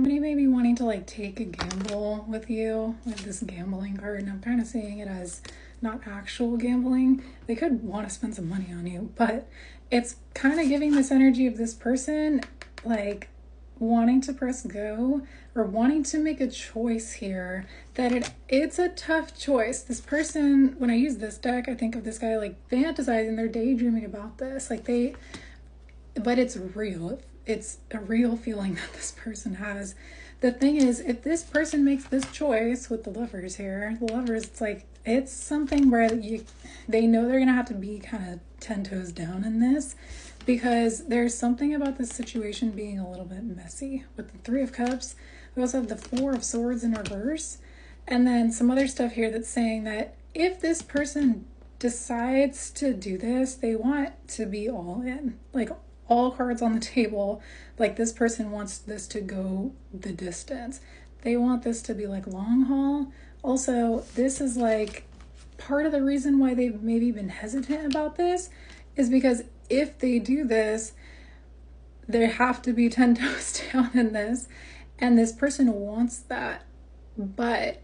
somebody may be wanting to like take a gamble with you with this gambling card, and I'm kind of seeing it as not actual gambling. They could want to spend some money on you, but it's kind of giving this energy of this person like wanting to press go or wanting to make a choice here, that it's a tough choice. This person, when I use this deck, I think of this guy like fantasizing, they're daydreaming about this, like but it's real. It's a real feeling that this person has. The thing is, if this person makes this choice with the Lovers here, the Lovers, it's like, it's something where they know they're gonna have to be kind of 10 toes down in this, because there's something about this situation being a little bit messy. With the Three of Cups, we also have the Four of Swords in reverse, and then some other stuff here that's saying that if this person decides to do this, they want to be all in, like all cards on the table. Like this person wants this to go the distance. They want this to be like long haul. Also, this is like part of the reason why they've maybe been hesitant about this is because if they do this, they have to be 10 toes down in this, and this person wants that. But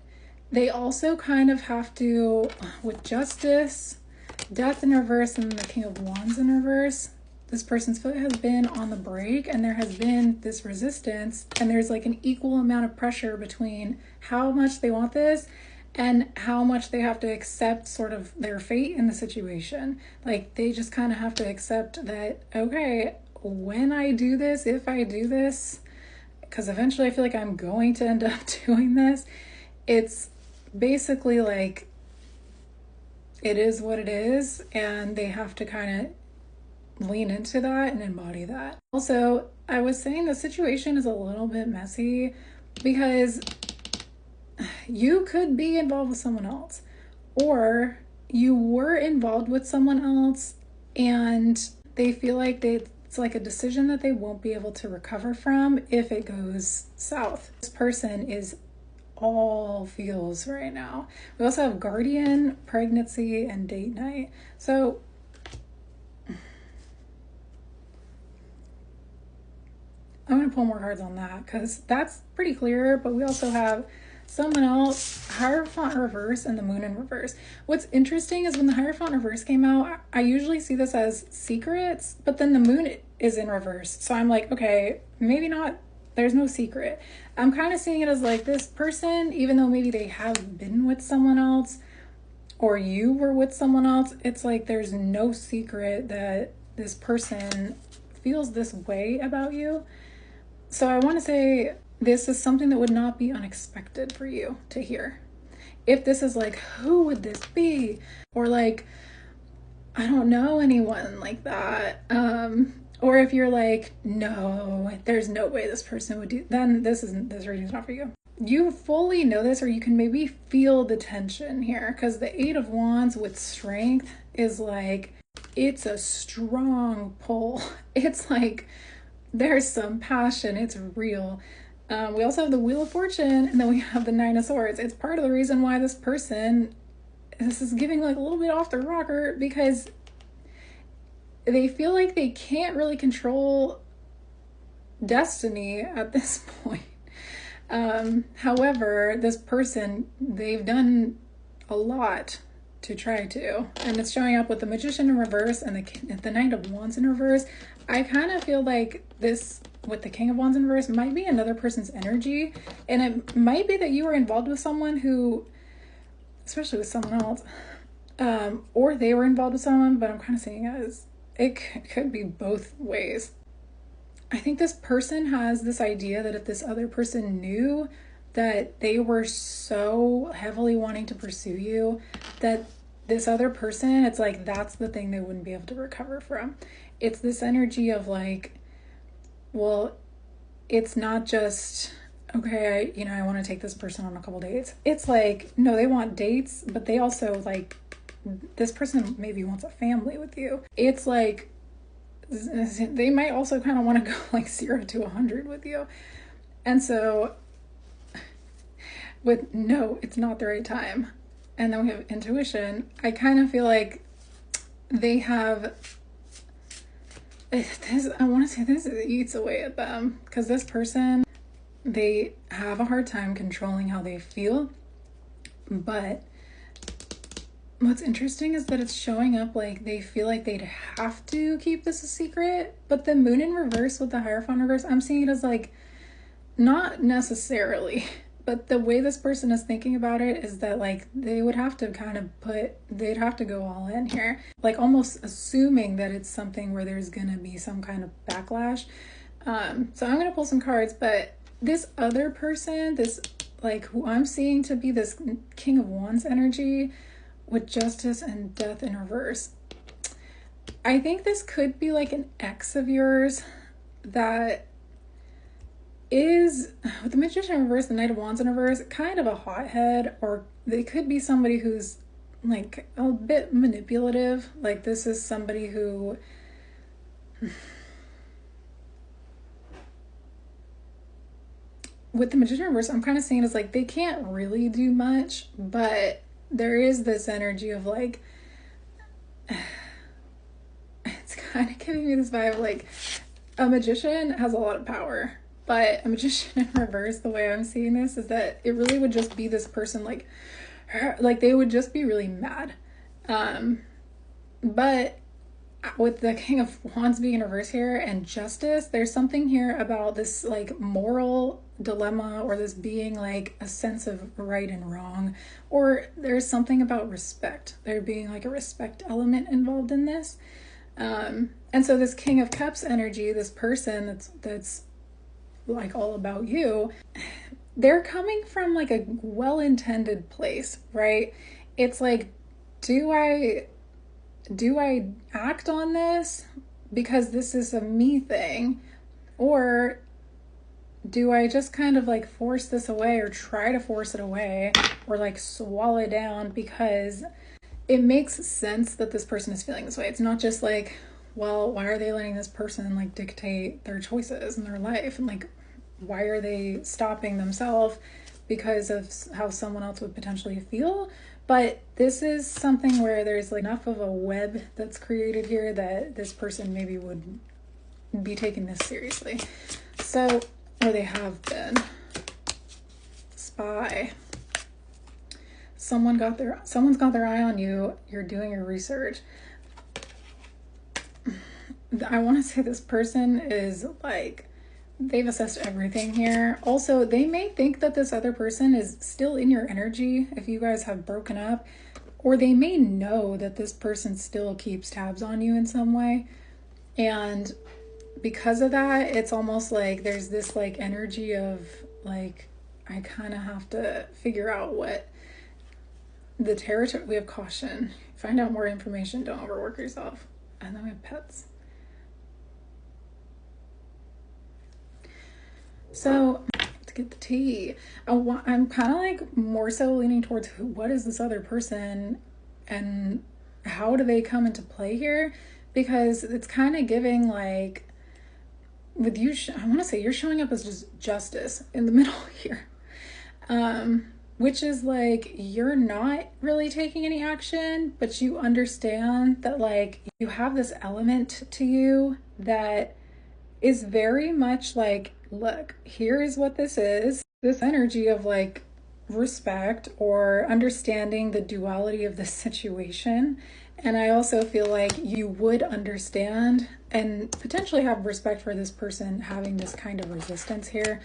they also kind of have to, with Justice, Death in reverse, and the King of Wands in reverse, this person's foot has been on the brake, and there has been this resistance, and there's like an equal amount of pressure between how much they want this and how much they have to accept sort of their fate in the situation. Like they just kind of have to accept that, okay, when I do this, if I do this, because eventually I feel like I'm going to end up doing this, it's basically like it is what it is, and they have to kind of lean into that and embody that. Also, I was saying the situation is a little bit messy because you could be involved with someone else, or you were involved with someone else and they feel like it's like a decision that they won't be able to recover from if it goes south. This person is all feels right now. We also have Guardian, pregnancy, and date night. So I'm going to pull more cards on that because that's pretty clear, but we also have someone else, Hierophant reverse and the Moon in reverse. What's interesting is when the Hierophant reverse came out, I usually see this as secrets, but then the Moon is in reverse. So I'm like, okay, maybe not, there's no secret. I'm kind of seeing it as like this person, even though maybe they have been with someone else or you were with someone else, it's like there's no secret that this person feels this way about you. So I want to say this is something that would not be unexpected for you to hear. If this is like, who would this be? Or like, I don't know anyone like that. Or if you're like, no, there's no way this person would do, then this reading's not for you. You fully know this, or you can maybe feel the tension here, because the Eight of Wands with strength is like, it's a strong pull. It's like, there's some passion, it's real. We also have the Wheel of Fortune, and then we have the Nine of Swords. It's part of the reason why this is giving like a little bit off the rocker, because they feel like they can't really control destiny at this point. However, this person, they've done a lot to try to, and it's showing up with the Magician in reverse and the Knight of Wands in reverse. I kind of feel like this with the King of Wands in reverse might be another person's energy, and it might be that you were involved with someone who, especially with someone else, or they were involved with someone, but I'm kind of seeing it as it could be both ways. I think this person has this idea that if this other person knew that they were so heavily wanting to pursue you, that this other person, it's like that's the thing they wouldn't be able to recover from. It's this energy of like, well, it's not just, okay, I want to take this person on a couple dates. It's like, no, they want dates, but they also like, this person maybe wants a family with you. It's like, they might also kind of want to go like 0 to 100 with you. And so with no, it's not the right time. And then we have intuition. I kind of feel like they have this, I want to say this eats away at them, because this person, they have a hard time controlling how they feel. But what's interesting is that it's showing up like they feel like they'd have to keep this a secret. But the moon in reverse with the Hierophant reverse, I'm seeing it as like, not necessarily, but the way this person is thinking about it is that like they would have to they'd have to go all in here, like almost assuming that it's something where there's gonna be some kind of backlash. So I'm gonna pull some cards, but this other person, this like who I'm seeing to be this King of Wands energy with Justice and Death in reverse, I think this could be like an ex of yours that is, with the Magician in reverse, the Knight of Wands in reverse, kind of a hothead, or they could be somebody who's like a bit manipulative. Like this is somebody who with the Magician in reverse, I'm kind of seeing as like they can't really do much, but there is this energy of like, it's kind of giving me this vibe like a magician has a lot of power. But a magician in reverse, the way I'm seeing this is that it really would just be this person like they would just be really mad. But with the King of Wands being in reverse here and Justice, there's something here about this like moral dilemma, or this being like a sense of right and wrong, or there's something about respect. There being like a respect element involved in this. And so this King of Cups energy, this person that's like all about you, they're coming from like a well-intended place, right? It's like, do I act on this because this is a me thing, or do I just kind of like force this away, or try to force it away, or like swallow it down because it makes sense that this person is feeling this way? It's not just like, well, why are they letting this person like dictate their choices in their life? And like, why are they stopping themselves because of how someone else would potentially feel? But this is something where there's like enough of a web that's created here that this person maybe would be taking this seriously. So, or they have been. Spy. Someone's got their eye on you. You're doing your research. I want to say this person is like, they've assessed everything here. Also, they may think that this other person is still in your energy if you guys have broken up, or they may know that this person still keeps tabs on you in some way. And because of that, it's almost like there's this like energy of like, I kind of have to figure out what the territory. We have caution. Find out more information. Don't overwork yourself. And then we have pets. So, to get the tea, I'm kind of like more so leaning towards what is this other person and how do they come into play here? Because it's kind of giving like, with you, I want to say you're showing up as just Justice in the middle here. Which is like, you're not really taking any action, but you understand that like you have this element to you that is very much like, look, here is what this is. This energy of like respect or understanding the duality of the situation. And I also feel like you would understand and potentially have respect for this person having this kind of resistance here.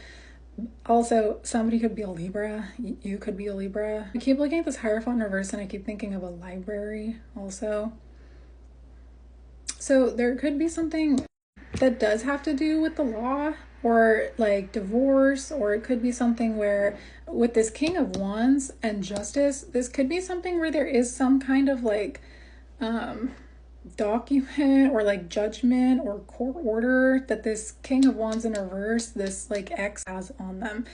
Also, somebody could be a Libra. You could be a Libra. I keep looking at this Hierophant in reverse and I keep thinking of a library also. So there could be something that does have to do with the law, or like divorce, or it could be something where with this King of Wands and Justice, this could be something where there is some kind of like document or like judgment or court order that this King of Wands in reverse, this like ex, has on them,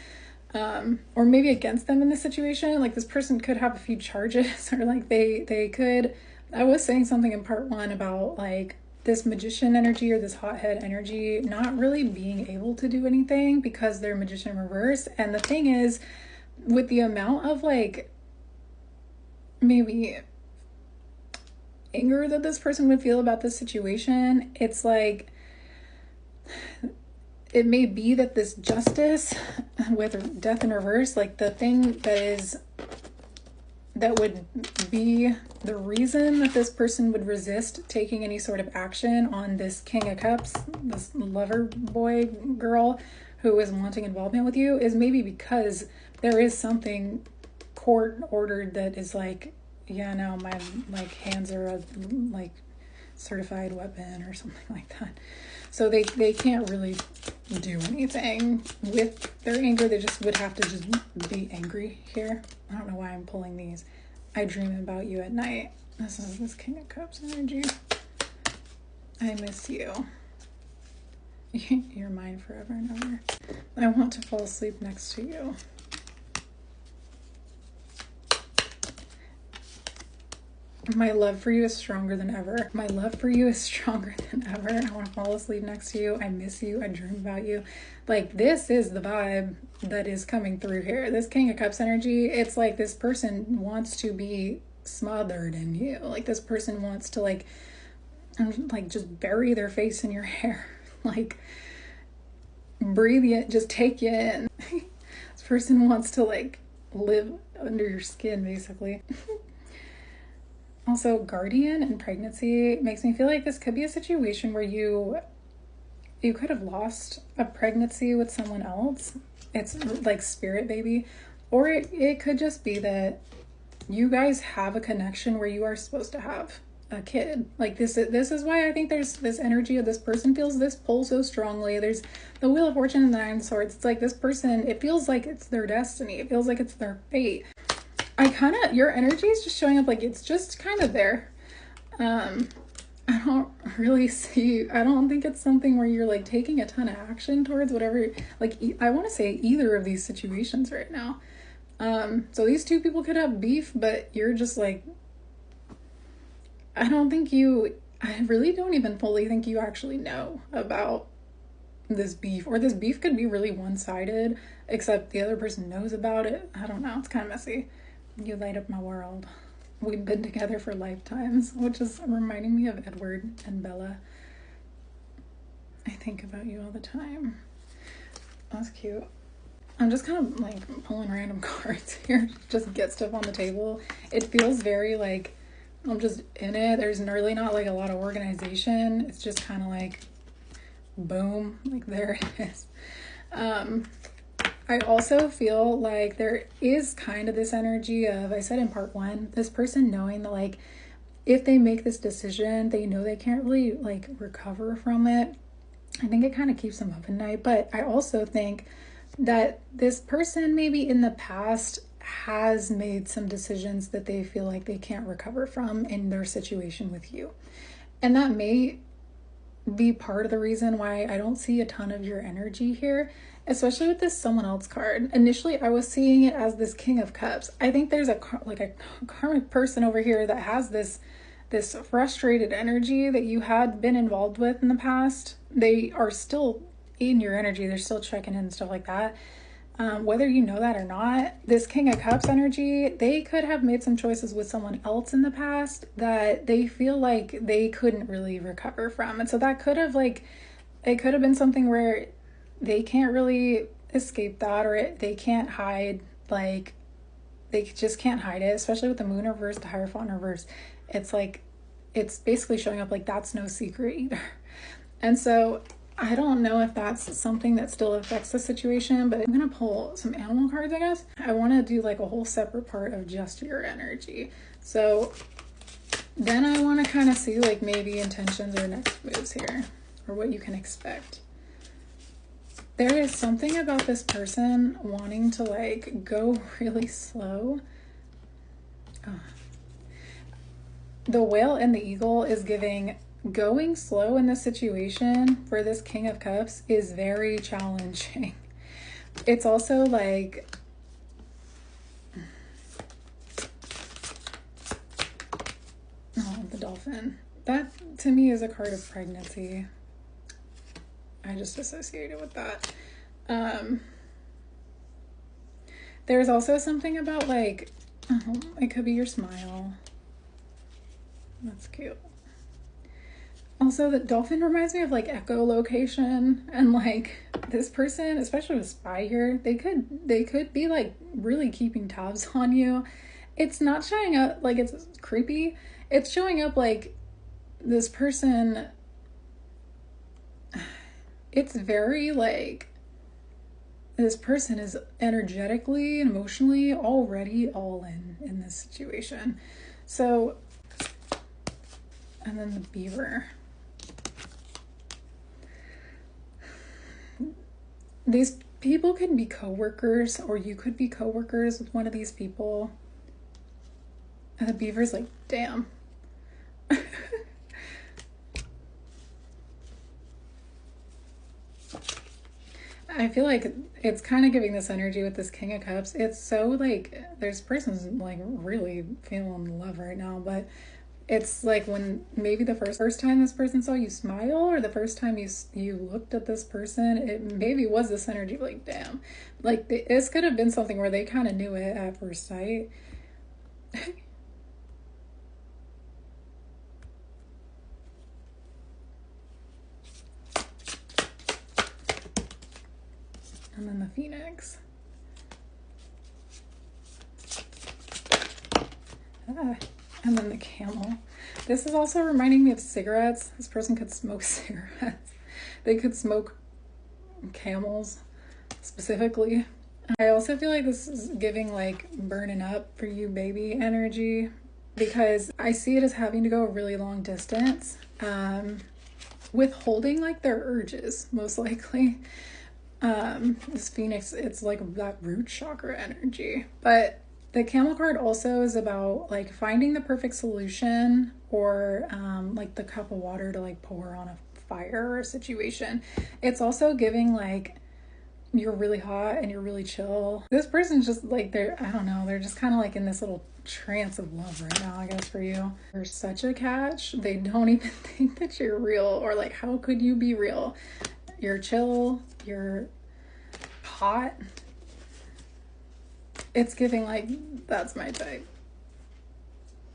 or maybe against them in this situation. Like this person could have a few charges, or like they could, I was saying something in part 1 about like this magician energy or this hothead energy not really being able to do anything because they're magician in reverse. And the thing is, with the amount of like maybe anger that this person would feel about this situation, it's like it may be that this justice with death in reverse, like the thing that would be the reason that this person would resist taking any sort of action on this King of Cups, this lover boy girl who is wanting involvement with you, is maybe because there is something court ordered that is like, yeah, no, my like hands are a like certified weapon or something like that. So they can't really do anything with their anger. They just would have to just be angry here. I don't know why I'm pulling these. I dream about you at night. This is this King of Cups energy. I miss you. You're mine forever and ever. I want to fall asleep next to you. My love for you is stronger than ever. My love for you is stronger than ever. I want to fall asleep next to you. I miss you. I dream about you. Like, this is the vibe that is coming through here. This King of Cups energy, it's like this person wants to be smothered in you. Like, this person wants to like just bury their face in your hair. Like, breathe you, just take you in. This person wants to like live under your skin, basically. Also, guardian and pregnancy makes me feel like this could be a situation where you could have lost a pregnancy with someone else. It's like spirit baby. Or it could just be that you guys have a connection where you are supposed to have a kid. Like this is why I think there's this energy of this person feels this pull so strongly. There's the Wheel of Fortune and the Nine of Swords. It's like this person, it feels like it's their destiny. It feels like it's their fate. Your energy is just showing up like it's just kind of there. I don't really see, I don't think it's something where you're like taking a ton of action towards whatever, like I want to say either of these situations right now. So these two people could have beef, but you're just like, I really don't even fully think you actually know about this beef, or this beef could be really one-sided, except the other person knows about it. I don't know. It's kind of messy. You light up my world. We've been together for lifetimes, which is reminding me of Edward and Bella. I think about you all the time. That's cute. I'm just kind of like pulling random cards here, just get stuff on the table. It feels very like I'm just in it. There's really not like a lot of organization. It's just kind of like boom, like there it is. I also feel like there is kind of this energy of, I said in part one, this person knowing that like if they make this decision, they know they can't really like recover from it. I think it kind of keeps them up at night. But I also think that this person maybe in the past has made some decisions that they feel like they can't recover from in their situation with you. And that may be part of the reason why I don't see a ton of your energy here, especially with this someone else card. Initially, I was seeing it as this King of Cups. I think there's a karmic person over here that has this frustrated energy that you had been involved with in the past. They are still in your energy. They're still checking in and stuff like that. Whether you know that or not, this King of Cups energy, they could have made some choices with someone else in the past that they feel like they couldn't really recover from. And so that could have it could have been something where they can't really escape that, or they can't hide, like they just can't hide it, especially with the Moon reverse, the Hierophant reverse. It's like, it's basically showing up like that's no secret either. And so I don't know if that's something that still affects the situation, but I'm going to pull some animal cards, I guess. I want to do like a whole separate part of just your energy. So then I want to kind of see like maybe intentions or next moves here, or what you can expect. There is something about this person wanting to like go really slow. The Whale and the Eagle is giving going slow in this situation for this King of Cups is very challenging. It's also like, oh, the Dolphin. That to me is a card of pregnancy. I just associated with that. There's also something about like, it could be your smile. That's cute. Also, the dolphin reminds me of like echolocation, and like this person, especially with spy here, they could be like really keeping tabs on you. It's not showing up like it's creepy. It's showing up like this person, it's very like this person is energetically and emotionally already all in this situation. So, and then the beaver. These people can be coworkers, or you could be coworkers with one of these people. And the beaver's like, damn. I feel like it's kind of giving this energy with this King of Cups. It's so like, there's person's like really feeling love right now, but it's like when maybe the first time this person saw you smile, or the first time you looked at this person, it maybe was this energy like, damn. Like this could have been something where they kind of knew it at first sight. And then the Phoenix. And then the Camel. This is also reminding me of cigarettes. This person could smoke cigarettes. They could smoke camels specifically. I also feel like this is giving like burning up for you baby energy, because I see it as having to go a really long distance, withholding like their urges, most likely. This Phoenix, it's like that root chakra energy. But the Camel card also is about like finding the perfect solution, or like the cup of water to like pour on a fire or a situation. It's also giving like you're really hot and you're really chill. This person's just like, I don't know, they're just kind of like in this little trance of love right now, I guess, for you. You're such a catch. They don't even think that you're real, or like, how could you be real? You're chill, you're hot. It's giving like, that's my type.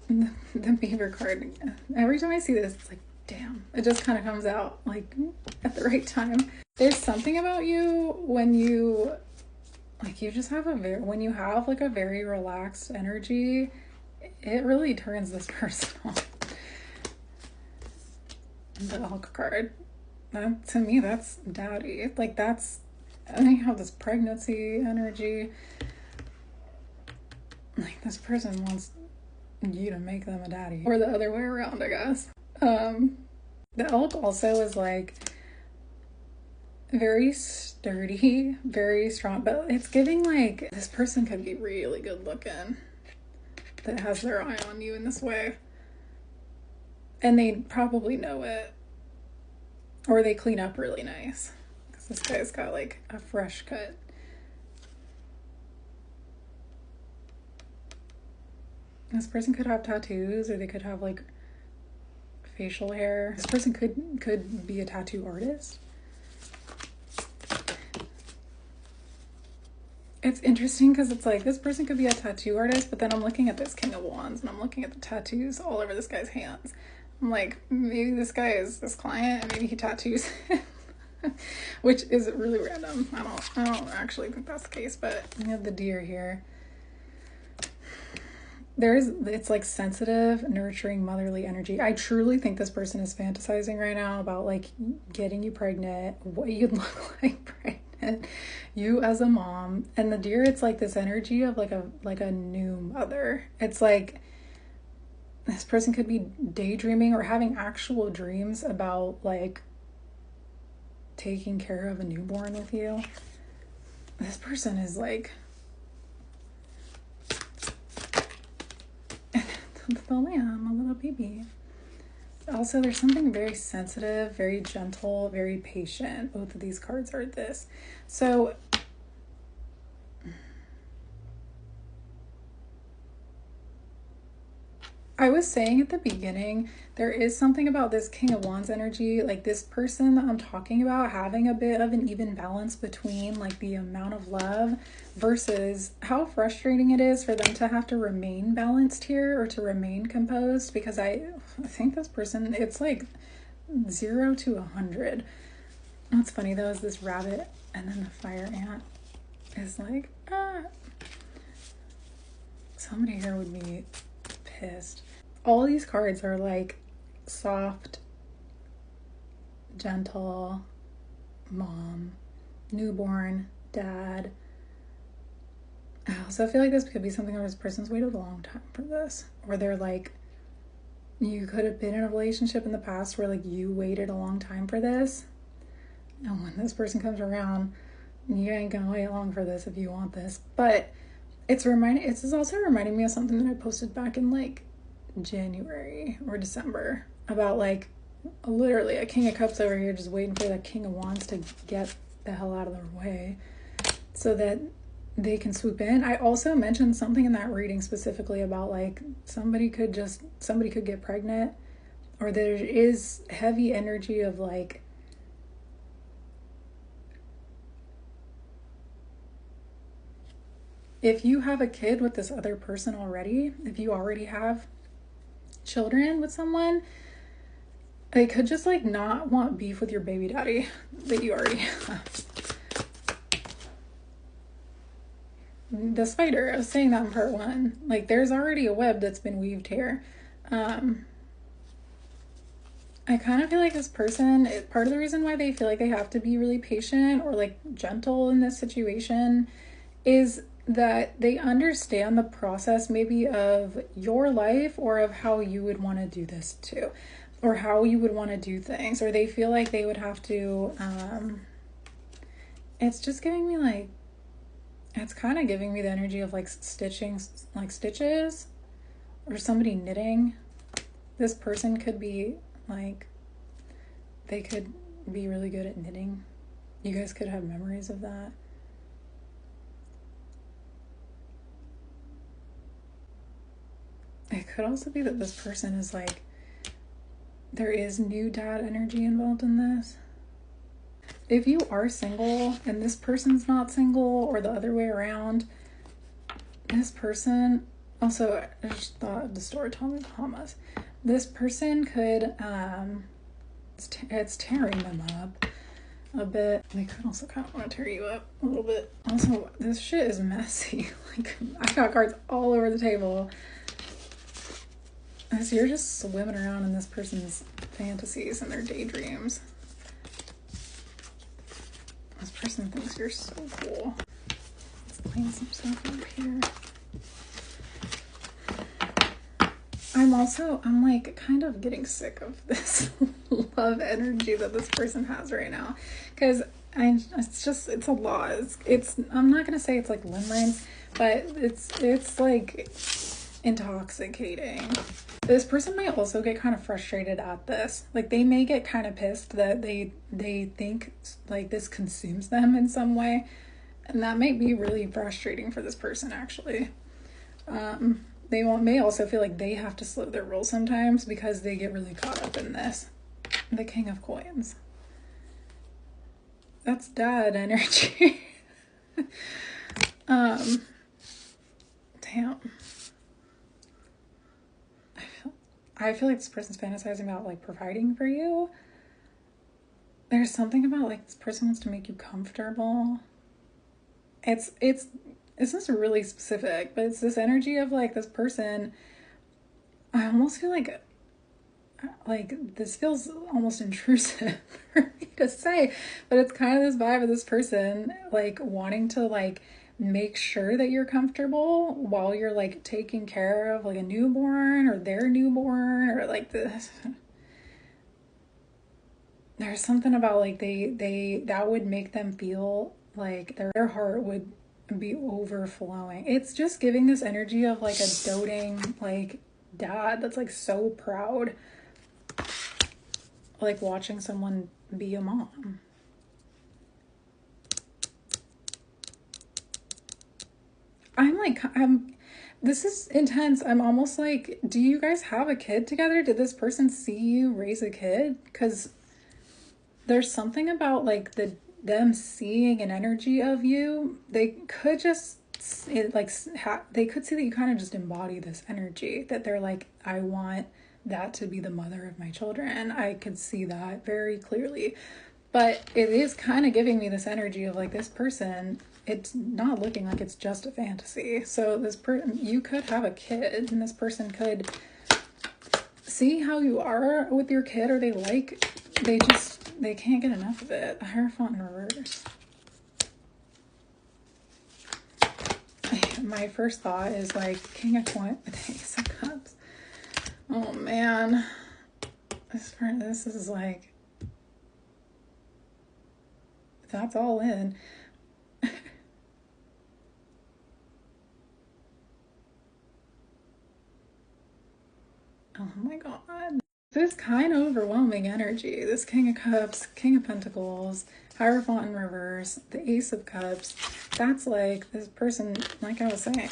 The beaver card, every time I see this, it's like, damn, it just kind of comes out like at the right time. There's something about you when you like, you just have when you have like a very relaxed energy, it really turns this person on. The Elk card, that to me, that's daddy. Like that's, and then you have this pregnancy energy. Like this person wants you to make them a daddy, or the other way around, I guess. The Elk also is like very sturdy, very strong, but it's giving like this person could be really good looking, that has their eye on you in this way, and they probably know it, or they clean up really nice, because this guy's got like a fresh cut. This person could have tattoos, or they could have like facial hair. This person could be a tattoo artist. It's interesting because it's like this person could be a tattoo artist, but then I'm looking at this King of Wands and I'm looking at the tattoos all over this guy's hands. I'm like, maybe this guy is this client and maybe he tattoos him. Which is really random. I don't actually think that's the case, but we have the deer here. It's like sensitive, nurturing, motherly energy. I truly think this person is fantasizing right now about like getting you pregnant, what you'd look like pregnant, you as a mom. And the deer, it's like this energy of like a new mother. It's like this person could be daydreaming or having actual dreams about like taking care of a newborn with you. This person is like the lamb, a little baby. Also, there's something very sensitive, very gentle, very patient. Both of these cards are this. So I was saying at the beginning, there is something about this King of Wands energy, like this person that I'm talking about having a bit of an even balance between like the amount of love versus how frustrating it is for them to have to remain balanced here or to remain composed, because I think this person, it's like 0 to 100. What's funny though is this rabbit and then the fire ant is like, ah. Somebody here would be pissed. All these cards are like soft, gentle, mom, newborn, dad. I also feel like this could be something where this person's waited a long time for this. Or they're like, you could have been in a relationship in the past where like you waited a long time for this. And when this person comes around, you ain't gonna wait long for this if you want this. But it's also reminding me of something that I posted back in like January or December about like literally a King of Cups over here just waiting for that King of Wands to get the hell out of their way so that they can swoop in. I also mentioned something in that reading specifically about like somebody could get pregnant, or there is heavy energy of like if you have a kid with this other person already, if you already have children with someone, they could just like not want beef with your baby daddy that you already have. The spider, I was saying that in part 1. Like there's already a web that's been weaved here. I kind of feel like this person, part of the reason why they feel like they have to be really patient or like gentle in this situation is that they understand the process maybe of your life or of how you would want to do this too, or how you would want to do things, or they feel like they would have to, it's just giving me like, it's kind of giving me the energy of like stitches, or somebody knitting. This person could be like, they could be really good at knitting. You guys could have memories of that. It could also be that this person is like, there is new dad energy involved in this. If you are single and this person's not single, or the other way around, this person, also, I just thought of the story Tommy Bahamas. This person could, it's tearing them up a bit. They could also kind of want to tear you up a little bit. Also, this shit is messy. Like, I got cards all over the table. So you're just swimming around in this person's fantasies and their daydreams. This person thinks you're so cool. Let's clean some stuff up here. I'm like kind of getting sick of this love energy that this person has right now. Because it's a lot. I'm not gonna say it's like limerence, but it's like intoxicating. This person might also get kind of frustrated at this. Like they may get kind of pissed that they think like this consumes them in some way. And that might be really frustrating for this person actually. They may also feel like they have to slow their roll sometimes because they get really caught up in this. The King of Coins. That's dad energy. Damn. I feel like this person's fantasizing about like providing for you. There's something about like this person wants to make you comfortable. It's just really specific, but it's this energy of like this person. I almost feel like this feels almost intrusive for me to say, but it's kind of this vibe of this person like wanting to like make sure that you're comfortable while you're like taking care of like a newborn or their newborn or like this. There's something about like they that would make them feel like their heart would be overflowing. It's just giving this energy of like a doting like dad that's like so proud, like watching someone be a mom. This is intense. I'm almost like, do you guys have a kid together? Did this person see you raise a kid? Because there's something about like them seeing an energy of you. They could just they could see that you kind of just embody this energy, that they're like, I want that to be the mother of my children. I could see that very clearly. But it is kind of giving me this energy of like this person, it's not looking like it's just a fantasy. So this person, you could have a kid and this person could see how you are with your kid, or they can't get enough of it. Hierophant in reverse. My first thought is like King of Coins with Ace of Cups. Oh man, this is like, that's all in. Oh my god. This kind of overwhelming energy. This King of Cups, King of Pentacles, Hierophant in reverse, the Ace of Cups. That's like this person, like I was saying,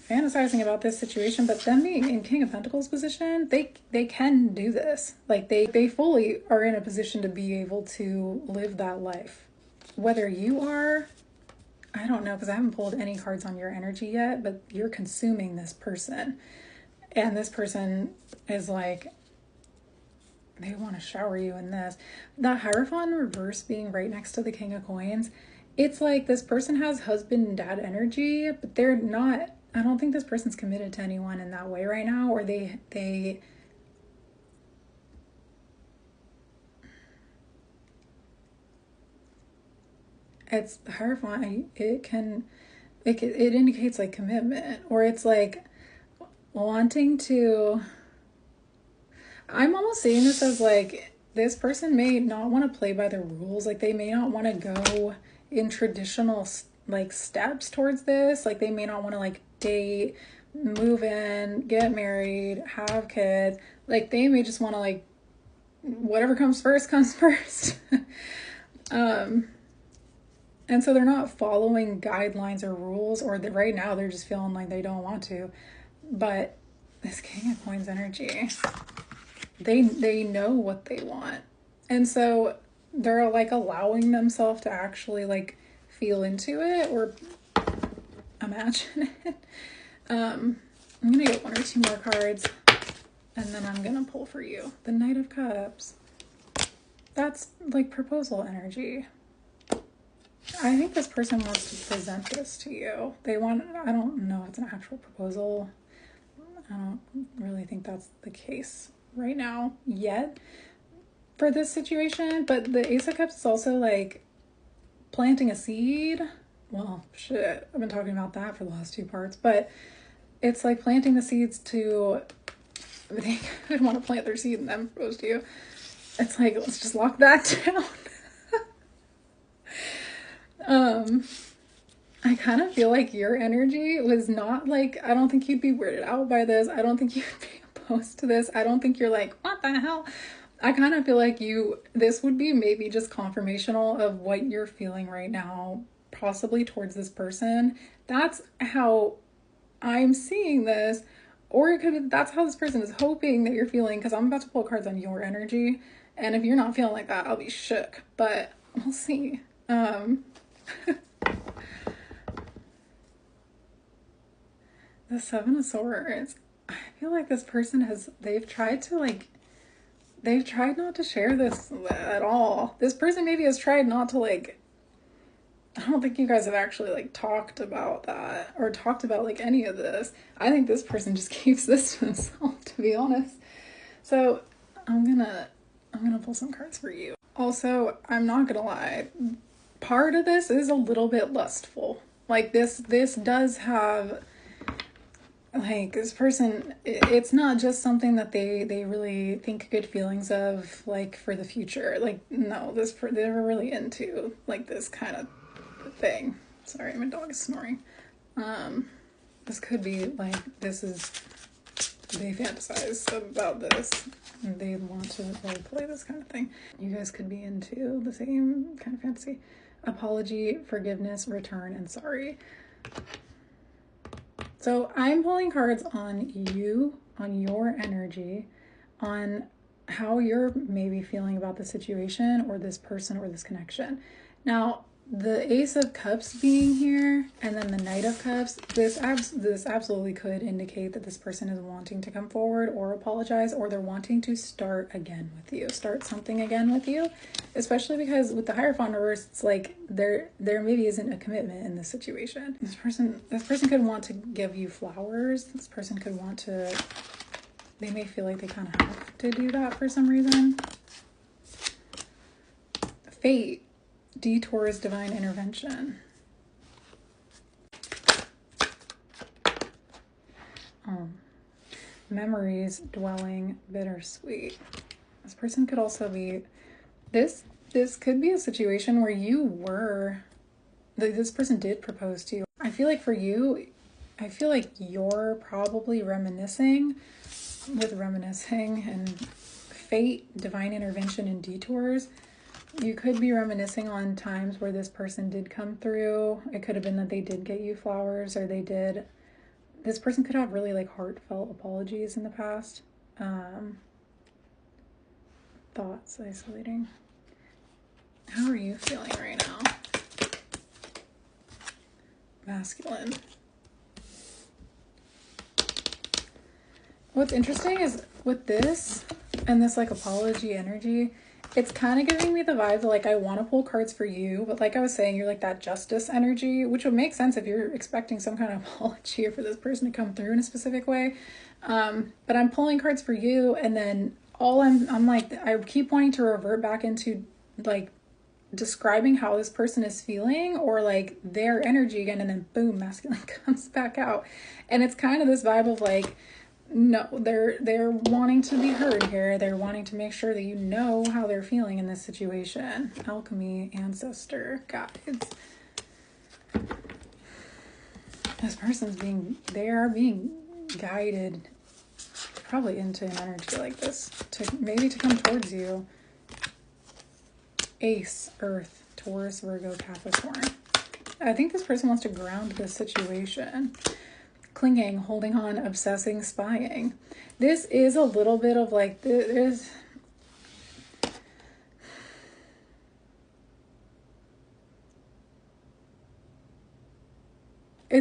fantasizing about this situation, but them being in King of Pentacles position, they can do this. Like they fully are in a position to be able to live that life. Whether you are, I don't know, because I haven't pulled any cards on your energy yet, but you're consuming this person. And this person is like, they want to shower you in this. The Hierophant in reverse being right next to the King of Coins, it's like this person has husband and dad energy, but they're not, I don't think this person's committed to anyone in that way right now, or it's Hierophant, it indicates like commitment, or it's like wanting to, I'm almost seeing this as like this person may not want to play by the rules. Like they may not want to go in traditional like steps towards this. Like they may not want to like date, move in, get married, have kids. Like they may just want to like whatever comes first comes first. And so they're not following guidelines or rules, or that right now they're just feeling like they don't want to. But this King of Coins energy, they know what they want, and so they're like allowing themselves to actually like feel into it or imagine it. I'm gonna get one or two more cards and then I'm gonna pull for you. The Knight of Cups, that's like proposal energy. I think this person wants to present this to you. I don't know if it's an actual proposal. I don't really think that's the case right now yet for this situation, but the Ace of Cups is also like planting a seed. Well, shit, I've been talking about that for the last two parts, but it's like planting the seeds to, they could want to plant their seed and then propose to you. It's like, let's just lock that down. I kind of feel like your energy was not like, I don't think you'd be weirded out by this. I don't think you'd be opposed to this. I don't think you're like, what the hell? I kind of feel like this would be maybe just confirmational of what you're feeling right now, possibly towards this person. That's how I'm seeing this. Or it could be, that's how this person is hoping that you're feeling, because I'm about to pull cards on your energy. And if you're not feeling like that, I'll be shook. But we'll see. The Seven of Swords. I feel like this person they've tried not to share this at all. This person maybe has tried not to like, I don't think you guys have actually like talked about that or talked about like any of this. I think this person just keeps this to himself, to be honest. So I'm gonna pull some cards for you. Also, I'm not gonna lie, part of this is a little bit lustful. Like this does have, like this person, it's not just something that they really think good feelings of, like for the future. Like no, they're really into like this kind of thing. Sorry, my dog is snoring. This could be like, they fantasize about this and they want to role play this kind of thing. You guys could be into the same kind of fantasy. Apology, forgiveness, return, and sorry. So I'm pulling cards on you, on your energy, on how you're maybe feeling about the situation or this person or this connection. Now, the Ace of Cups being here and then the Knight of Cups, this absolutely could indicate that this person is wanting to come forward or apologize, or they're wanting to start again with you, start something again with you, especially because with the Hierophant reverse, it's like there maybe isn't a commitment in this situation. This person could want to give you flowers. This person could want to, they may feel like they kind of have to do that for some reason. Fate. Detours, divine intervention. Memories, dwelling, bittersweet. This person could also be, this could be a situation where this person did propose to you. I feel like for you, I feel like you're probably reminiscing and fate, divine intervention, and detours. You could be reminiscing on times where this person did come through. It could have been that they did get you flowers, or this person could have really like heartfelt apologies in the past. Thoughts, isolating. How are you feeling right now? Masculine. What's interesting is with this and this like apology energy, it's kind of giving me the vibe that like I want to pull cards for you, but like I was saying, you're like that justice energy, which would make sense if you're expecting some kind of apology or for this person to come through in a specific way. But I'm pulling cards for you, and then I'm like, I keep wanting to revert back into like describing how this person is feeling or like their energy again, and then boom, masculine comes back out. And it's kind of this vibe of like, no, they're wanting to be heard here. They're wanting to make sure that you know how they're feeling in this situation. Alchemy, ancestor, guides. This person's they are being guided probably into an energy like this to come towards you. Ace, Earth, Taurus, Virgo, Capricorn. I think this person wants to ground this situation. Clinging, holding on, obsessing, spying. This is a little bit of like, it's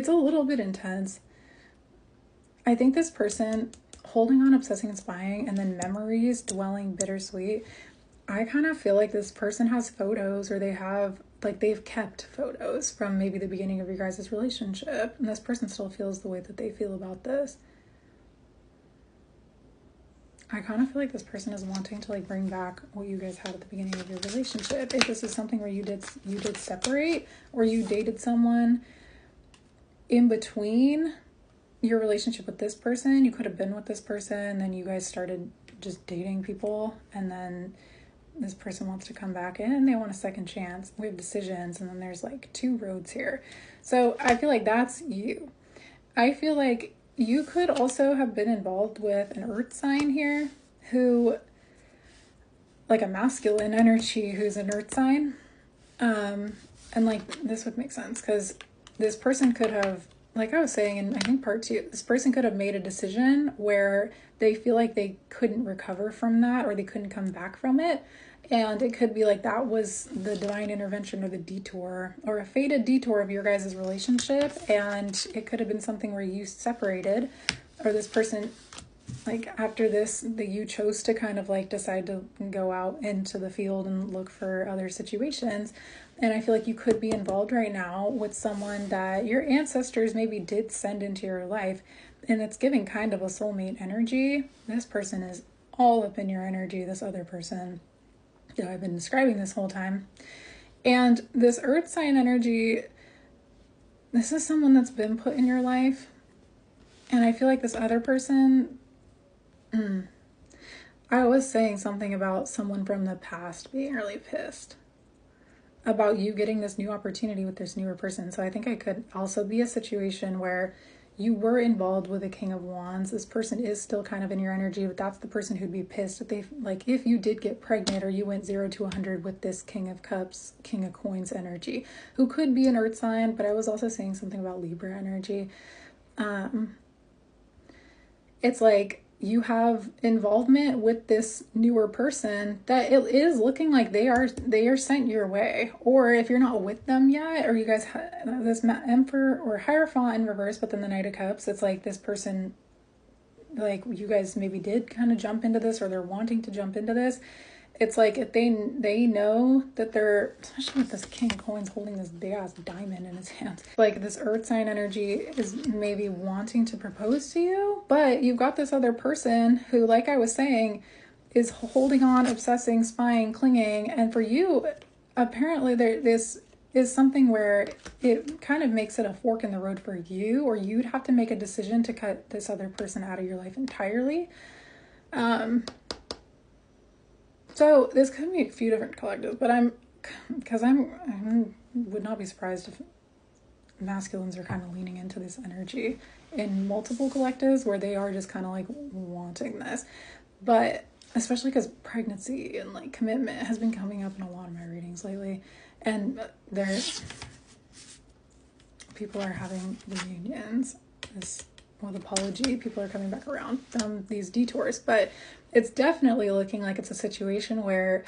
a little bit intense. I think this person holding on, obsessing, and spying, and then memories, dwelling, bittersweet. I kind of feel like this person has photos, or they've kept photos from maybe the beginning of your guys' relationship, and this person still feels the way that they feel about this. I kind of feel like this person is wanting to like bring back what you guys had at the beginning of your relationship. If this is something where you did separate, or you dated someone in between your relationship with this person, you could have been with this person, then you guys started just dating people, and then this person wants to come back in and they want a second chance. We have decisions, and then there's like two roads here. So I feel like that's you. I feel like you could also have been involved with an earth sign here who, like a masculine energy who's an earth sign. And like this would make sense because this person could have, like I was saying in I think part 2, this person could have made a decision where they feel like they couldn't recover from that, or they couldn't come back from it. And it could be like that was the divine intervention or the detour or a fated detour of your guys' relationship. And it could have been something where you separated, or this person, like after this, that you chose to kind of like decide to go out into the field and look for other situations. And I feel like you could be involved right now with someone that your ancestors maybe did send into your life, and it's giving kind of a soulmate energy. This person is all up in your energy, this other person that I've been describing this whole time. And this earth sign energy, this is someone that's been put in your life. And I feel like this other person, I was saying something about someone from the past being really pissed about you getting this new opportunity with this newer person. So I think I could also be a situation where you were involved with a King of Wands. This person is still kind of in your energy, but that's the person who'd be pissed if they, like, if you did get pregnant or you went 0 to 100 with this King of Cups, King of Coins energy, who could be an earth sign, but I was also saying something about Libra energy. It's like you have involvement with this newer person that it is looking like they are sent your way. Or if you're not with them yet, or you guys have this Emperor or Hierophant in reverse, but then the Knight of Cups, it's like this person, like you guys maybe did kind of jump into this, or they're wanting to jump into this. It's like if they know that they're, especially with this King of Coins holding this big ass diamond in his hands, like this earth sign energy is maybe wanting to propose to you, but you've got this other person who, like I was saying, is holding on, obsessing, spying, clinging, and for you, apparently this is something where it kind of makes it a fork in the road for you, or you'd have to make a decision to cut this other person out of your life entirely. So this could be a few different collectives, but I would not be surprised if masculines are kind of leaning into this energy in multiple collectives where they are just kind of like wanting this. But especially because pregnancy and like commitment has been coming up in a lot of my readings lately, and people are having reunions. With apology, people are coming back around from these detours, but it's definitely looking like it's a situation where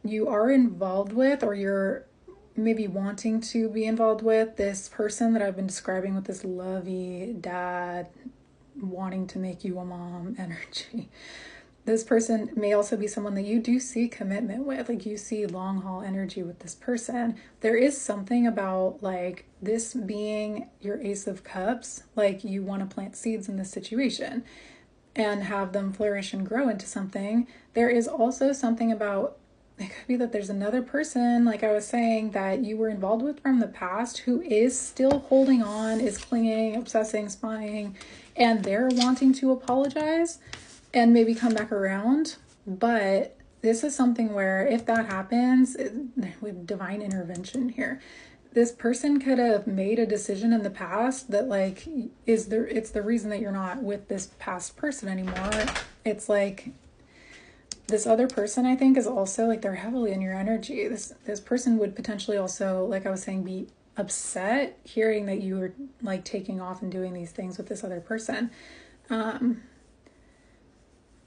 you are involved with, or you're maybe wanting to be involved with, this person that I've been describing with this lovey dad wanting to make you a mom energy. This person may also be someone that you do see commitment with, like you see long haul energy with this person. There is something about like this being your Ace of Cups, like you want to plant seeds in this situation and have them flourish and grow into something. There is also something about, it could be that there's another person, like I was saying, that you were involved with from the past who is still holding on, is clinging, obsessing, spying, and they're wanting to apologize and maybe come back around. But this is something where if that happens, with divine intervention here, this person could have made a decision in the past that like it's the reason that you're not with this past person anymore. It's like this other person, I think, is also like they're heavily in your energy. This person would potentially also, like I was saying, be upset hearing that you were like taking off and doing these things with this other person.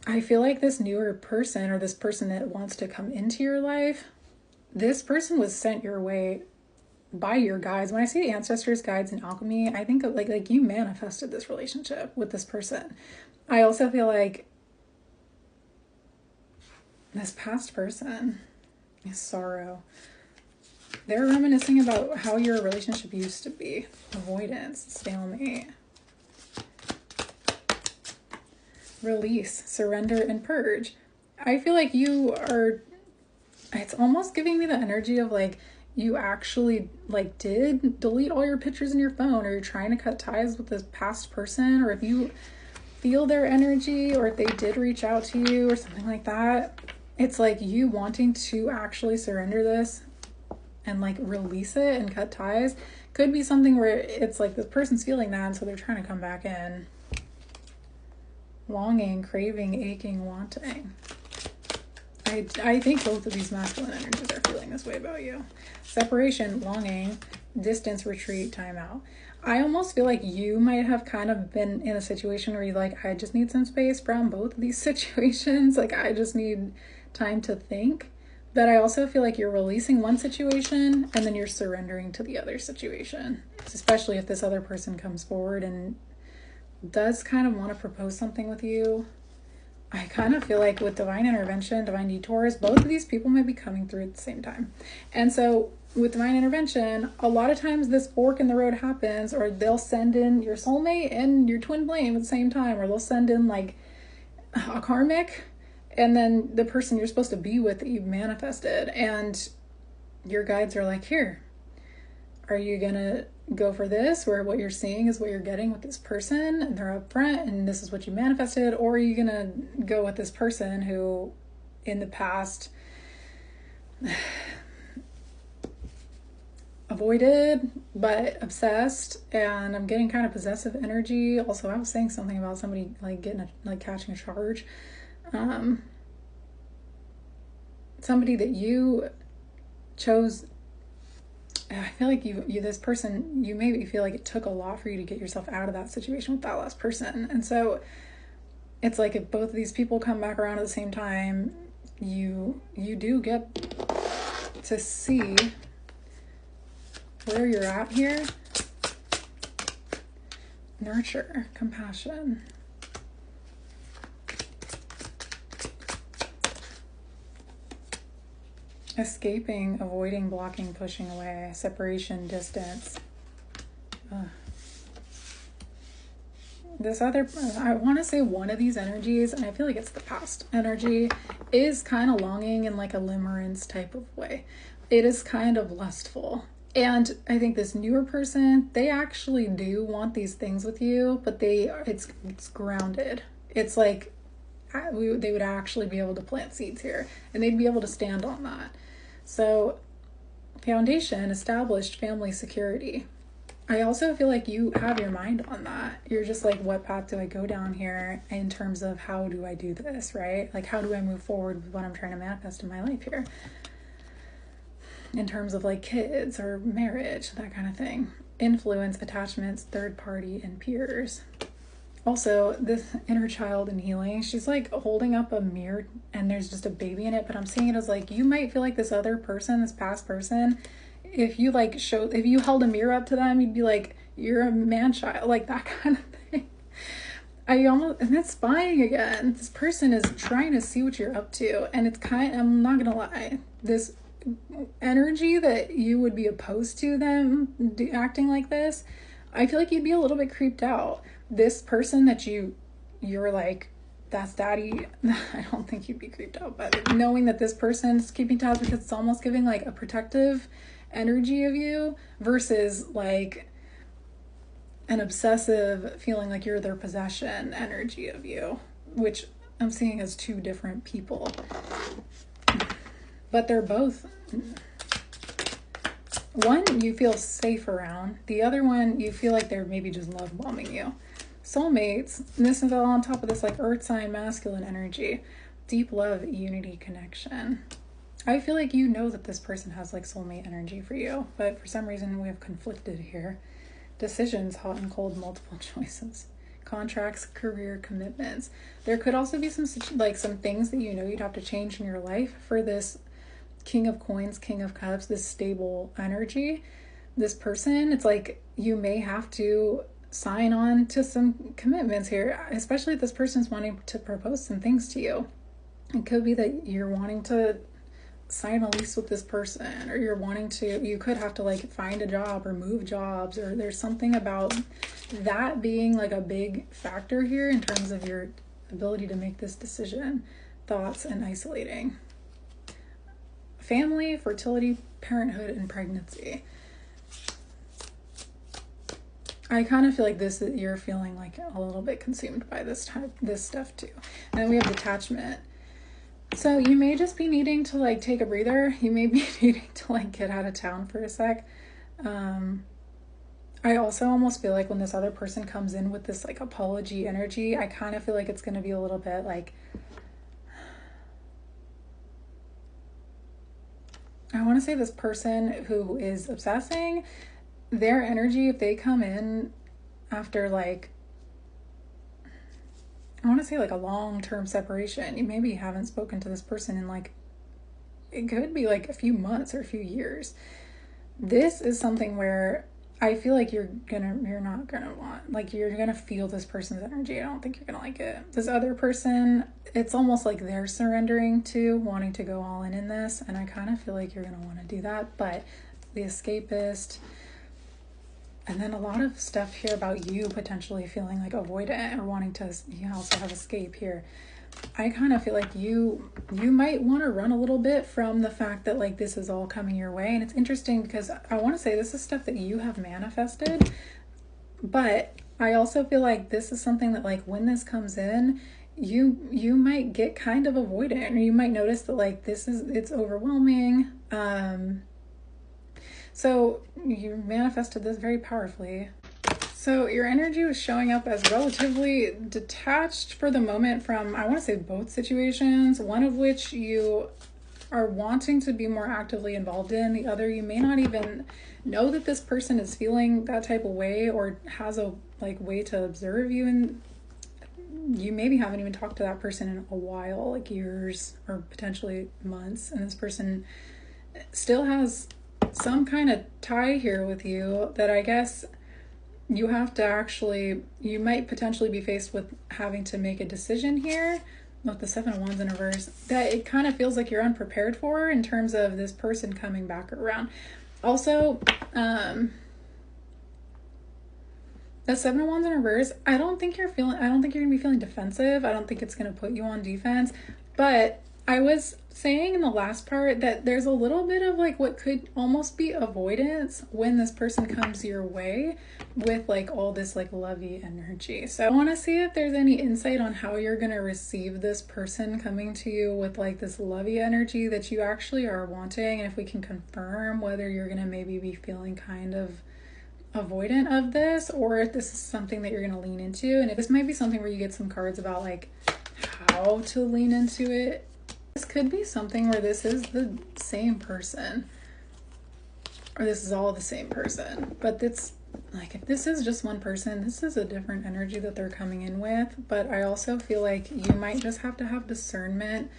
I feel like this newer person, or this person that wants to come into your life, this person was sent your way by your guides. When I see ancestors, guides, and alchemy, I think of like you manifested this relationship with this person. I also feel like this past person is sorrow. They're reminiscing about how your relationship used to be. Avoidance, stalemate. Release, surrender, and purge. I feel like it's almost giving me the energy of like you actually like did delete all your pictures in your phone, or you're trying to cut ties with this past person, or if you feel their energy, or if they did reach out to you or something like that. It's like you wanting to actually surrender this and like release it and cut ties. Could be something where it's like this person's feeling that, and so they're trying to come back in. Longing, craving, aching, wanting. I think both of these masculine energies are feeling this way about you. Separation, longing, distance, retreat, time out. I almost feel like you might have kind of been in a situation where you're like, I just need some space from both of these situations. Like, I just need time to think. But I also feel like you're releasing one situation and then you're surrendering to the other situation. Especially if this other person comes forward and does kind of want to propose something with you. I kind of feel like with divine intervention, divine detours, both of these people might be coming through at the same time. And so with divine intervention, a lot of times this fork in the road happens, or they'll send in your soulmate and your twin flame at the same time, or they'll send in like a karmic, and then the person you're supposed to be with that you've manifested. And your guides are like, here, are you gonna go for this, where what you're seeing is what you're getting with this person and they're up front and this is what you manifested, or are you gonna go with this person who in the past avoided but obsessed? And I'm getting kind of possessive energy. Also, I was saying something about somebody like catching a charge. Somebody that you chose. I feel like you this person, you maybe feel like it took a lot for you to get yourself out of that situation with that last person. And so it's like if both of these people come back around at the same time, you do get to see where you're at here. Nurture, compassion. Escaping, avoiding, blocking, pushing away, separation, distance. Ugh. This other, I want to say one of these energies, and I feel like it's the past energy, is kind of longing in like a limerence type of way. It is kind of lustful. And I think this newer person, they actually do want these things with you, but it's grounded. It's like they would actually be able to plant seeds here, and they'd be able to stand on that. So, foundation, established family security. I also feel like you have your mind on that. You're just like, what path do I go down here in terms of how do I do this, right? Like, how do I move forward with what I'm trying to manifest in my life here? In terms of like kids or marriage, that kind of thing. Influence, attachments, third party, and peers. Also, this inner child and healing, she's like holding up a mirror and there's just a baby in it, but I'm seeing it as like, you might feel like this other person, this past person, if you held a mirror up to them, you'd be like, you're a man child, like that kind of thing. And that's spying again. This person is trying to see what you're up to, and I'm not gonna lie, this energy that you would be opposed to them acting like this, I feel like you'd be a little bit creeped out. This person that you're like, that's daddy, I don't think you'd be creeped out, but knowing that this person's keeping tabs, because it's almost giving like a protective energy of you versus like an obsessive feeling like you're their possession energy of you, which I'm seeing as two different people. But they're both, one you feel safe around, the other one you feel like they're maybe just love bombing you. Soulmates, and this is all on top of this like earth sign masculine energy, deep love, unity, connection. I feel like you know that this person has like soulmate energy for you, but for some reason we have conflicted here. Decisions, hot and cold, multiple choices. Contracts, career, commitments. There could also be some things that you know you'd have to change in your life for this King of Coins, King of Cups, this stable energy. This person, it's like you may have to sign on to some commitments here, especially if this person's wanting to propose some things to you. It could be that you're wanting to sign a lease with this person, or you could have to like find a job or move jobs, or there's something about that being like a big factor here in terms of your ability to make this decision. Thoughts and isolating. Family, fertility, parenthood, and pregnancy. I kind of feel like you're feeling like a little bit consumed by this stuff too. And then we have detachment. So you may just be needing to like take a breather. You may be needing to like get out of town for a sec. I also almost feel like when this other person comes in with this like apology energy, I kind of feel like it's going to be a little bit like, I want to say this person who is obsessing, their energy, if they come in after like, I want to say like a long-term separation, you maybe haven't spoken to this person in like, it could be like a few months or a few years. This is something where I feel like you're not gonna want, like you're gonna feel this person's energy. I don't think you're gonna like it. This other person, it's almost like they're surrendering to wanting to go all in this, and I kind of feel like you're gonna want to do that. But the escapist, and then a lot of stuff here about you potentially feeling like avoidant or wanting to, also have escape here. I kind of feel like you might want to run a little bit from the fact that like this is all coming your way. And it's interesting because I want to say this is stuff that you have manifested, but I also feel like this is something that like when this comes in, you might get kind of avoidant, or you might notice that like it's overwhelming. So you manifested this very powerfully. So your energy was showing up as relatively detached for the moment from, I want to say, both situations, one of which you are wanting to be more actively involved in, the other you may not even know that this person is feeling that type of way or has a like way to observe you you maybe haven't even talked to that person in a while, like years or potentially months, and this person still has some kind of tie here with you that I guess you have to actually, you might potentially be faced with having to make a decision here with the Seven of Wands in reverse that it kind of feels like you're unprepared for in terms of this person coming back around. Also, the Seven of Wands in reverse, I don't think you're gonna be feeling defensive. I don't think it's gonna put you on defense. But I was saying in the last part that there's a little bit of like what could almost be avoidance when this person comes your way with like all this like lovey energy. So I want to see if there's any insight on how you're going to receive this person coming to you with like this lovey energy that you actually are wanting, and if we can confirm whether you're going to maybe be feeling kind of avoidant of this, or if this is something that you're going to lean into. And if this might be something where you get some cards about like how to lean into it. This could be something where this is the same person, or this is all the same person, but it's like, if this is just one person, this is a different energy that they're coming in with. But I also feel like you might just have to have discernment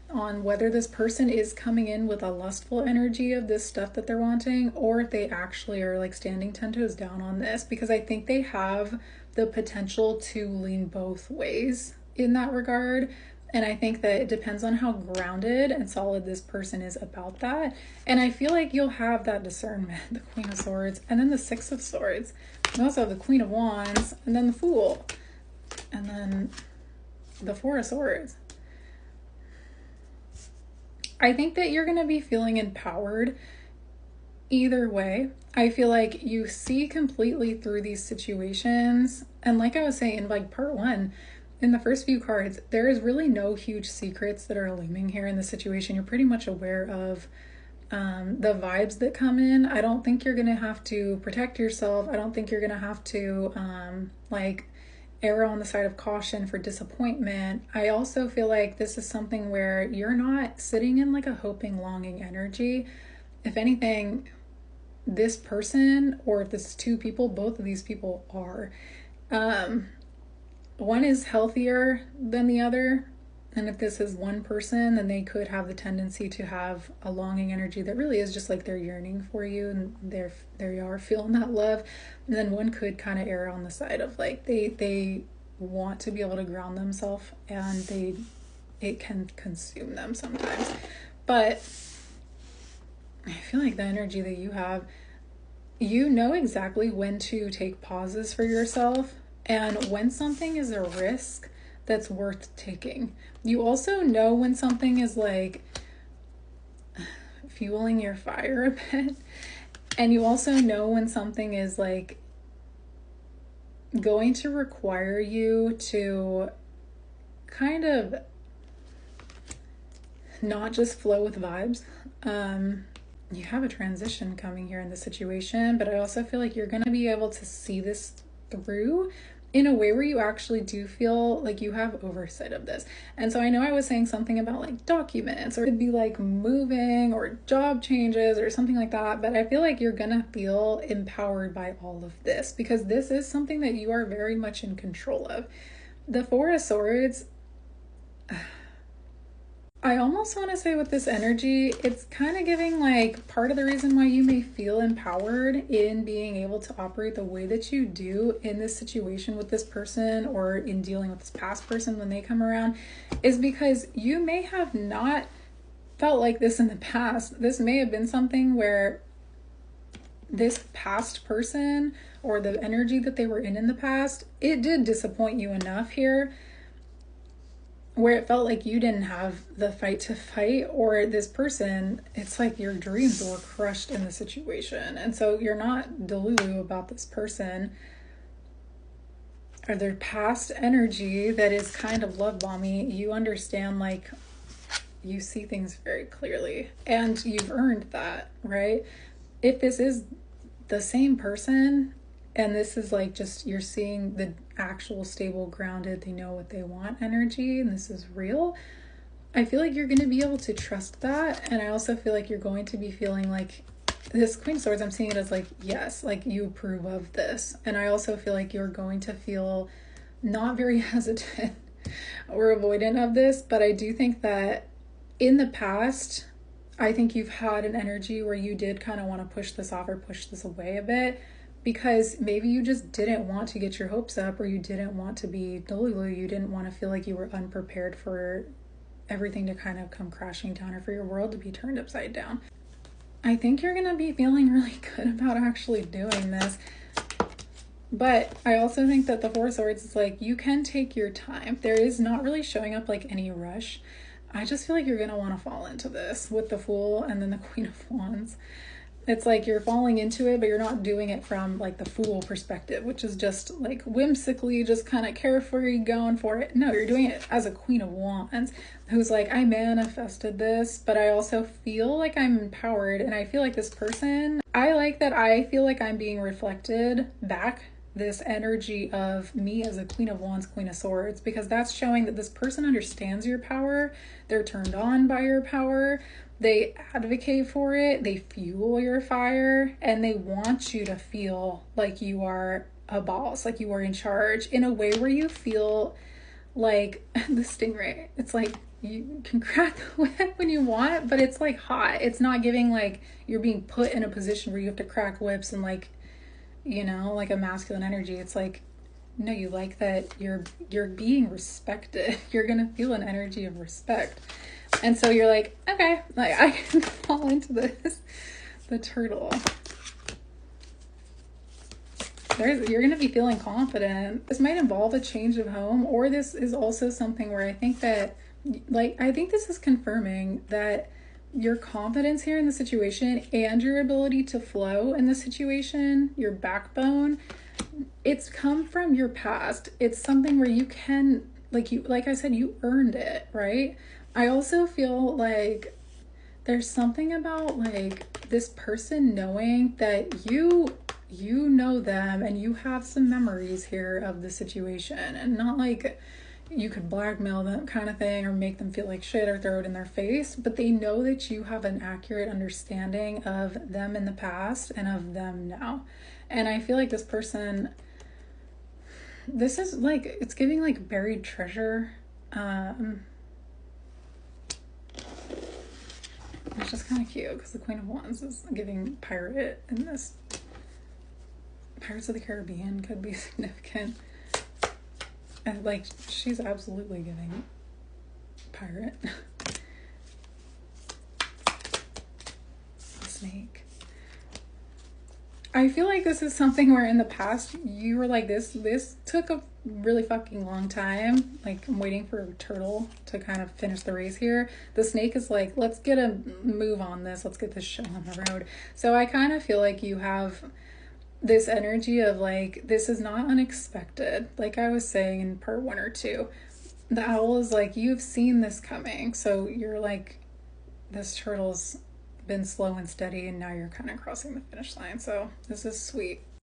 on whether this person is coming in with a lustful energy of this stuff that they're wanting, or if they actually are like standing 10 toes down on this, because I think they have the potential to lean both ways in that regard. And I think that it depends on how grounded and solid this person is about that. And I feel like you'll have that discernment. The Queen of Swords, and then the Six of Swords. You also have the Queen of Wands, and then the Fool, and then the Four of Swords. I think that you're going to be feeling empowered either way. I feel like you see completely through these situations. And like I was saying in like part one, in the first few cards, there is really no huge secrets that are looming here in the situation. You're pretty much aware of the vibes that come in. I don't think you're going to have to protect yourself. I don't think you're going to have to like err on the side of caution for disappointment. I also feel like this is something where you're not sitting in like a hoping, longing energy. If anything, this person, or if this is two people, both of these people are. One is healthier than the other. And if this is one person, then they could have the tendency to have a longing energy that really is just like they're yearning for you, and they are feeling that love. And then one could kind of err on the side of like they want to be able to ground themselves, and it can consume them sometimes. But I feel like the energy that you have, you know exactly when to take pauses for yourself, and when something is a risk that's worth taking. You also know when something is like fueling your fire a bit, and you also know when something is like going to require you to kind of not just flow with vibes. You have a transition coming here in this situation, but I also feel like you're going to be able to see this through in a way where you actually do feel like you have oversight of this. And so I know I was saying something about like documents, or it'd be like moving or job changes or something like that, but I feel like you're gonna feel empowered by all of this, because this is something that you are very much in control of. The Four of Swords, I almost want to say with this energy, it's kind of giving like part of the reason why you may feel empowered in being able to operate the way that you do in this situation with this person, or in dealing with this past person when they come around, is because you may have not felt like this in the past. This may have been something where this past person, or the energy that they were in the past, it did disappoint you enough here where it felt like you didn't have the fight to fight, or this person, it's like your dreams were crushed in the situation. And so you're not delulu about this person or their past energy that is kind of love bomby. You understand, like, you see things very clearly, and you've earned that, right? If this is the same person, and this is like just, you're seeing the actual stable, grounded, they know what they want energy, and this is real, I feel like you're going to be able to trust that. And I also feel like you're going to be feeling like this Queen of Swords, I'm seeing it as like, yes, like you approve of this. And I also feel like you're going to feel not very hesitant or avoidant of this, but I do think that in the past, I think you've had an energy where you did kind of want to push this off or push this away a bit because maybe you just didn't want to get your hopes up, or you didn't want to be delulu. You didn't want to feel like you were unprepared for everything to kind of come crashing down, or for your world to be turned upside down. I think you're going to be feeling really good about actually doing this. But I also think that the Four of Swords is like, you can take your time. There is not really showing up like any rush. I just feel like you're going to want to fall into this with the Fool and then the Queen of Wands. It's like you're falling into it, but you're not doing it from like the Fool perspective, which is just like whimsically just kind of carefree going for it. No, you're doing it as a Queen of Wands who's like, I manifested this, but I also feel like I'm empowered, and I feel like this person, I like that I feel like I'm being reflected back this energy of me as a Queen of Wands, Queen of Swords, because that's showing that this person understands your power. They're turned on by your power. They advocate for it. They fuel your fire, and they want you to feel like you are a boss, like you are in charge, in a way where you feel like the stingray. It's like you can crack the whip when you want, but it's like hot. It's not giving like you're being put in a position where you have to crack whips and like, you know, like a masculine energy. It's like, no, you like that you're being respected. You're gonna feel an energy of respect. And so you're like, okay, like I can fall into this. The Turtle. You're gonna be feeling confident. This might involve a change of home, or this is also something where I think that, like, I think this is confirming that your confidence here in the situation and your ability to flow in the situation, your backbone, it's come from your past. It's something where you can, like I said, you earned it, right? I also feel like there's something about like this person knowing that you know them, and you have some memories here of the situation, and not like you could blackmail them kind of thing, or make them feel like shit, or throw it in their face, but they know that you have an accurate understanding of them in the past and of them now. And I feel like this person, this is like, it's giving like buried treasure. It's just kind of cute because the Queen of Wands is giving pirate in this. Pirates of the Caribbean could be significant. And like, she's absolutely giving pirate. Snake. I feel like this is something where in the past you were like, this took a really fucking long time. Like, I'm waiting for a turtle to kind of finish the race here. The snake is like, let's get a move on this. Let's get this show on the road. So I kind of feel like you have this energy of like, this is not unexpected. Like I was saying in part 1 or 2, the owl is like, you've seen this coming. So you're like, this turtle's been slow and steady, and now you're kind of crossing the finish line. So this is sweet.